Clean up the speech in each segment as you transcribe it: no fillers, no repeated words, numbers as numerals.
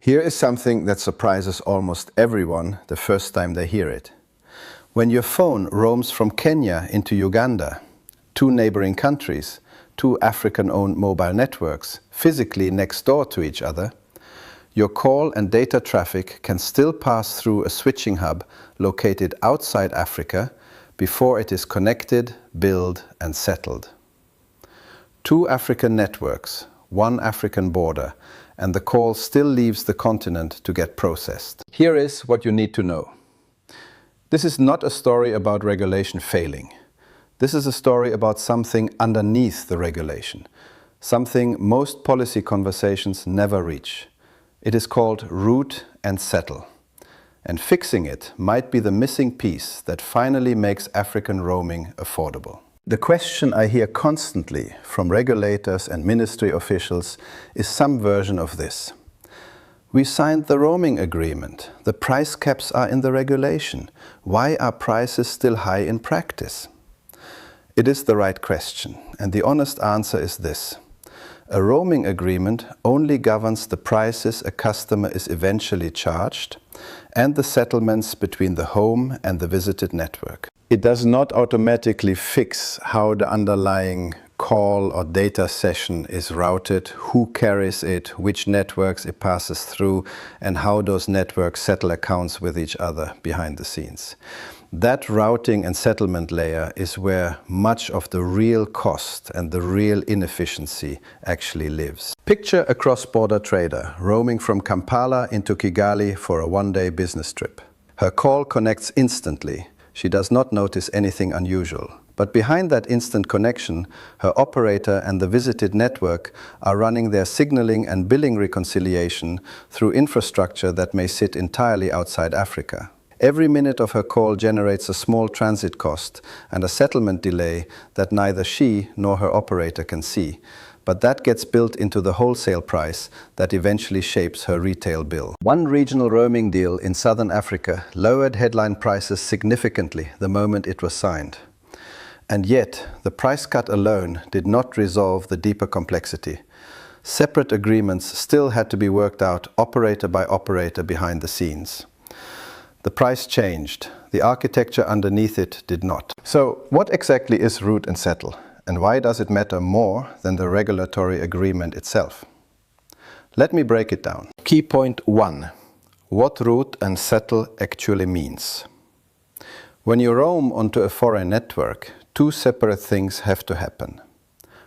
Here is something that surprises almost everyone the first time they hear it. When your phone roams from Kenya into Uganda, two neighboring countries, two African-owned mobile networks, physically next door to each other, your call and data traffic can still pass through a switching hub located outside Africa before it is connected, billed, and settled. Two African networks, one African border, and the call still leaves the continent to get processed. Here is what you need to know. This is not a story about regulation failing. This is a story about something underneath the regulation, something most policy conversations never reach. It is called route and settle. And fixing it might be the missing piece that finally makes African roaming affordable. The question I hear constantly from regulators and ministry officials is some version of this. We signed the roaming agreement. The price caps are in the regulation. Why are prices still high in practice? It is the right question, and the honest answer is this. A roaming agreement only governs the prices a customer is eventually charged and the settlements between the home and the visited network. It does not automatically fix how the underlying call or data session is routed, who carries it, which networks it passes through, and how those networks settle accounts with each other behind the scenes. That routing and settlement layer is where much of the real cost and the real inefficiency actually lives. Picture a cross-border trader roaming from Kampala into Kigali for a one-day business trip. Her call connects instantly. She does not notice anything unusual. But behind that instant connection, her operator and the visited network are running their signaling and billing reconciliation through infrastructure that may sit entirely outside Africa. Every minute of her call generates a small transit cost and a settlement delay that neither she nor her operator can see. But that gets built into the wholesale price that eventually shapes her retail bill. One regional roaming deal in southern Africa lowered headline prices significantly the moment it was signed. And yet, the price cut alone did not resolve the deeper complexity. Separate agreements still had to be worked out operator by operator behind the scenes. The price changed. The architecture underneath it did not. So, what exactly is route and settle? And why does it matter more than the regulatory agreement itself? Let me break it down. Key point 1. What route and settle actually means. When you roam onto a foreign network, two separate things have to happen.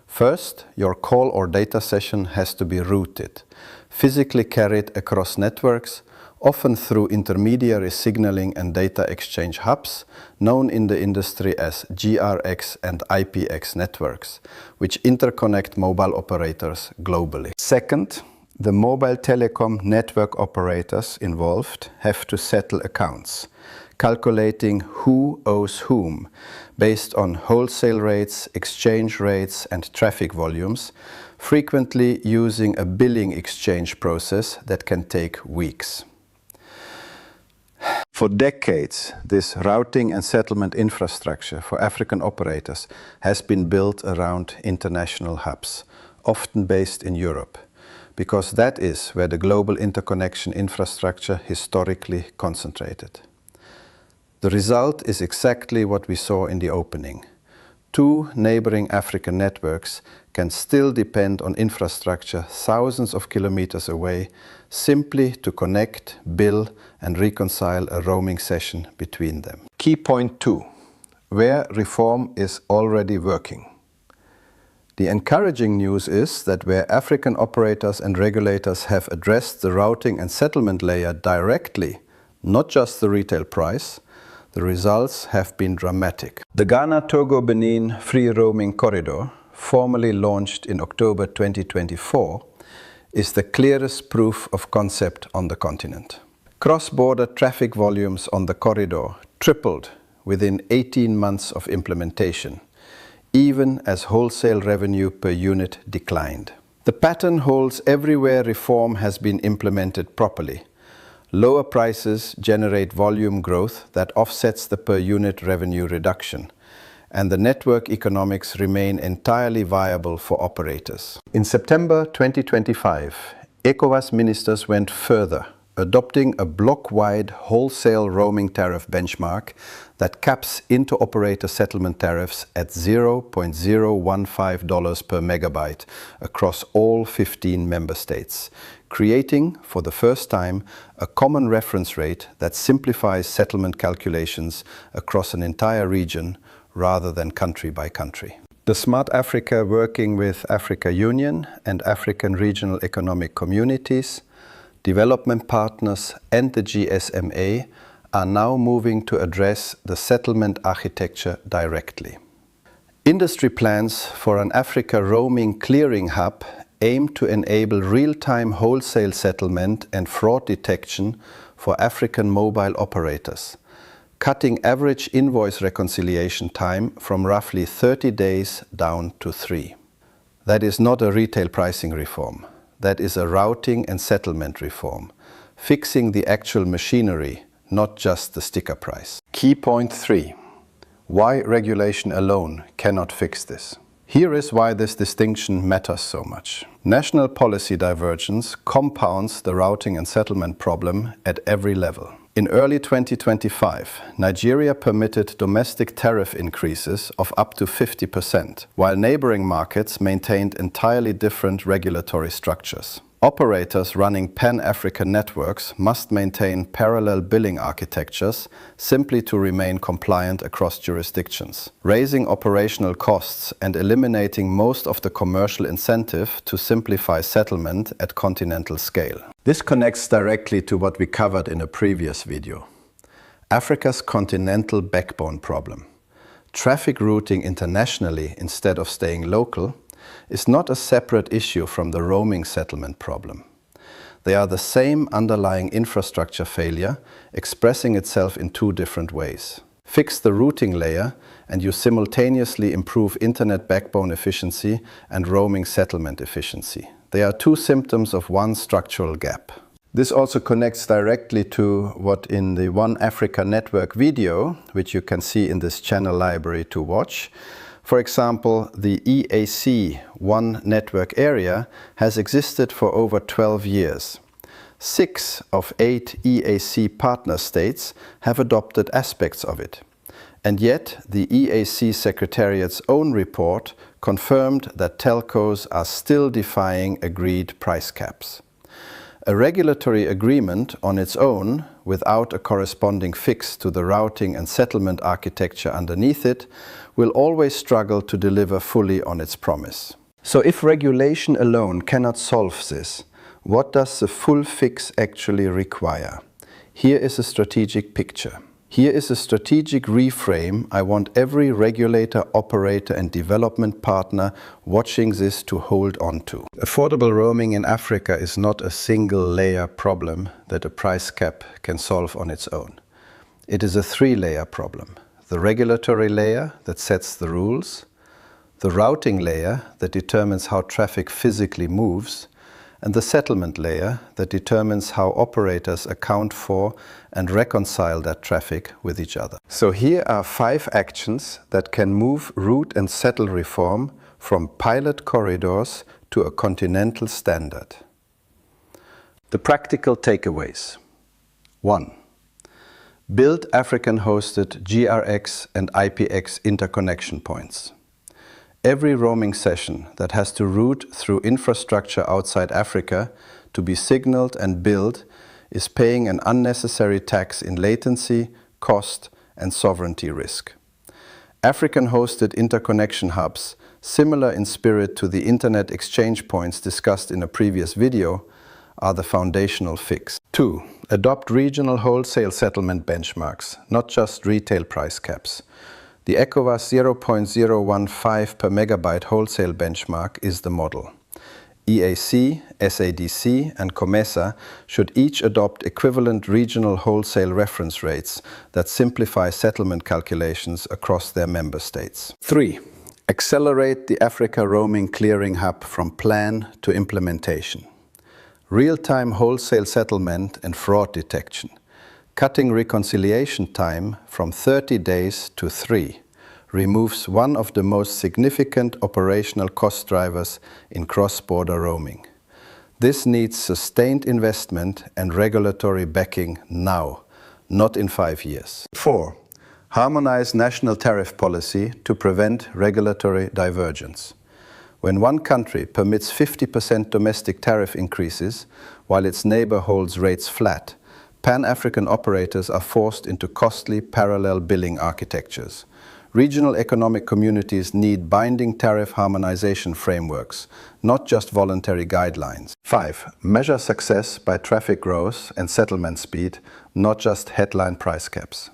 First, your call or data session has to be routed, physically carried across networks, often through intermediary signaling and data exchange hubs, known in the industry as GRX and IPX networks, which interconnect mobile operators globally. Second, the mobile telecom network operators involved have to settle accounts, calculating who owes whom, based on wholesale rates, exchange rates, and traffic volumes, frequently using a billing exchange process that can take weeks. For decades, this routing and settlement infrastructure for African operators has been built around international hubs, often based in Europe, because that is where the global interconnection infrastructure historically concentrated. The result is exactly what we saw in the opening. Two neighboring African networks can still depend on infrastructure thousands of kilometers away simply to connect, bill, and reconcile a roaming session between them. Key point 2. Where reform is already working. The encouraging news is that where African operators and regulators have addressed the routing and settlement layer directly, not just the retail price, the results have been dramatic. The Ghana-Togo-Benin free roaming corridor, formally launched in October 2024, is the clearest proof of concept on the continent. Cross-border traffic volumes on the corridor tripled within 18 months of implementation, even as wholesale revenue per unit declined. The pattern holds everywhere reform has been implemented properly. Lower prices generate volume growth that offsets the per unit revenue reduction, and the network economics remain entirely viable for operators. In September 2025, ECOWAS ministers went further, adopting a block-wide wholesale roaming tariff benchmark that caps inter-operator settlement tariffs at $0.015 per megabyte across all 15 member states, creating, for the first time, a common reference rate that simplifies settlement calculations across an entire region rather than country by country. The Smart Africa, working with Africa Union and African regional economic communities, development partners and the GSMA are now moving to address the settlement architecture directly. Industry plans for an Africa roaming clearing hub aim to enable real-time wholesale settlement and fraud detection for African mobile operators, cutting average invoice reconciliation time from roughly 30 days down to 3. That is not a retail pricing reform. That is a routing and settlement reform, fixing the actual machinery, not just the sticker price. Key point 3. Why regulation alone cannot fix this. Here is why this distinction matters so much. National policy divergence compounds the routing and settlement problem at every level. In early 2025, Nigeria permitted domestic tariff increases of up to 50%, while neighboring markets maintained entirely different regulatory structures. Operators running pan-African networks must maintain parallel billing architectures simply to remain compliant across jurisdictions, raising operational costs and eliminating most of the commercial incentive to simplify settlement at continental scale. This connects directly to what we covered in a previous video. Africa's continental backbone problem. Traffic routing internationally instead of staying local is not a separate issue from the roaming settlement problem. They are the same underlying infrastructure failure expressing itself in two different ways. Fix the routing layer and you simultaneously improve internet backbone efficiency and roaming settlement efficiency. They are two symptoms of one structural gap. This also connects directly to what in the One Africa Network video, which you can see in this channel library to watch. For example, the EAC One Network area has existed for over 12 years. 6 of 8 EAC partner states have adopted aspects of it. And yet, the EAC Secretariat's own report confirmed that telcos are still defying agreed price caps. A regulatory agreement on its own, without a corresponding fix to the routing and settlement architecture underneath it, will always struggle to deliver fully on its promise. So if regulation alone cannot solve this, what does the full fix actually require? Here is a strategic picture. Here is a strategic reframe I want every regulator, operator and development partner watching this to hold on to. Affordable roaming in Africa is not a single layer problem that a price cap can solve on its own. It is a 3-layer problem. The regulatory layer that sets the rules, the routing layer that determines how traffic physically moves, and the settlement layer that determines how operators account for and reconcile that traffic with each other. So here are 5 actions that can move route and settle reform from pilot corridors to a continental standard. The practical takeaways. 1. Build African-hosted GRX and IPX interconnection points. Every roaming session that has to route through infrastructure outside Africa to be signaled and billed is paying an unnecessary tax in latency, cost, and sovereignty risk. African-hosted interconnection hubs, similar in spirit to the internet exchange points discussed in a previous video, are the foundational fix. 2. Adopt regional wholesale settlement benchmarks, not just retail price caps. The ECOWAS 0.015 per megabyte wholesale benchmark is the model. EAC, SADC and COMESA should each adopt equivalent regional wholesale reference rates that simplify settlement calculations across their member states. 3. Accelerate the Africa roaming clearing hub from plan to implementation. Real-time wholesale settlement and fraud detection, cutting reconciliation time from 30 days to 3, removes one of the most significant operational cost drivers in cross-border roaming. This needs sustained investment and regulatory backing now, not in 5 years. 4. Harmonize national tariff policy to prevent regulatory divergence. When one country permits 50% domestic tariff increases while its neighbor holds rates flat, Pan-African operators are forced into costly parallel billing architectures. Regional economic communities need binding tariff harmonization frameworks, not just voluntary guidelines. 5. Measure success by traffic growth and settlement speed, not just headline price caps.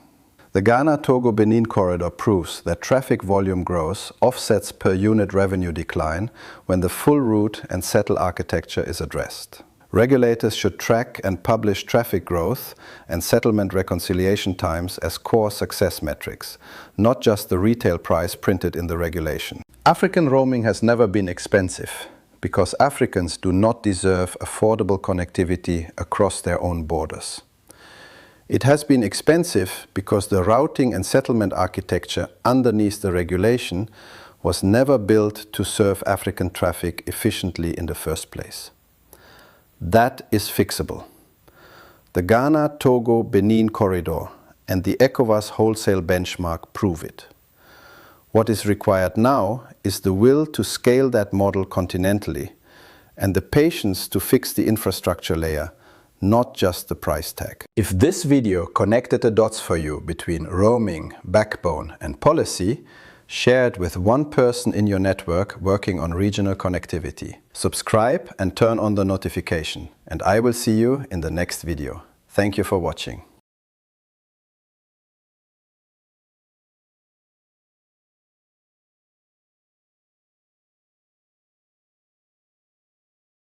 The Ghana-Togo-Benin corridor proves that traffic volume growth offsets per unit revenue decline when the full route and settle architecture is addressed. Regulators should track and publish traffic growth and settlement reconciliation times as core success metrics, not just the retail price printed in the regulation. African roaming has never been expensive because Africans do not deserve affordable connectivity across their own borders. It has been expensive because the routing and settlement architecture underneath the regulation was never built to serve African traffic efficiently in the first place. That is fixable. The Ghana-Togo-Benin corridor and the ECOWAS wholesale benchmark prove it. What is required now is the will to scale that model continentally and the patience to fix the infrastructure layer, not just the price tag. If this video connected the dots for you between roaming, backbone and policy, share it with one person in your network working on regional connectivity. Subscribe and turn on the notification, and I will see you in the next video. Thank you for watching.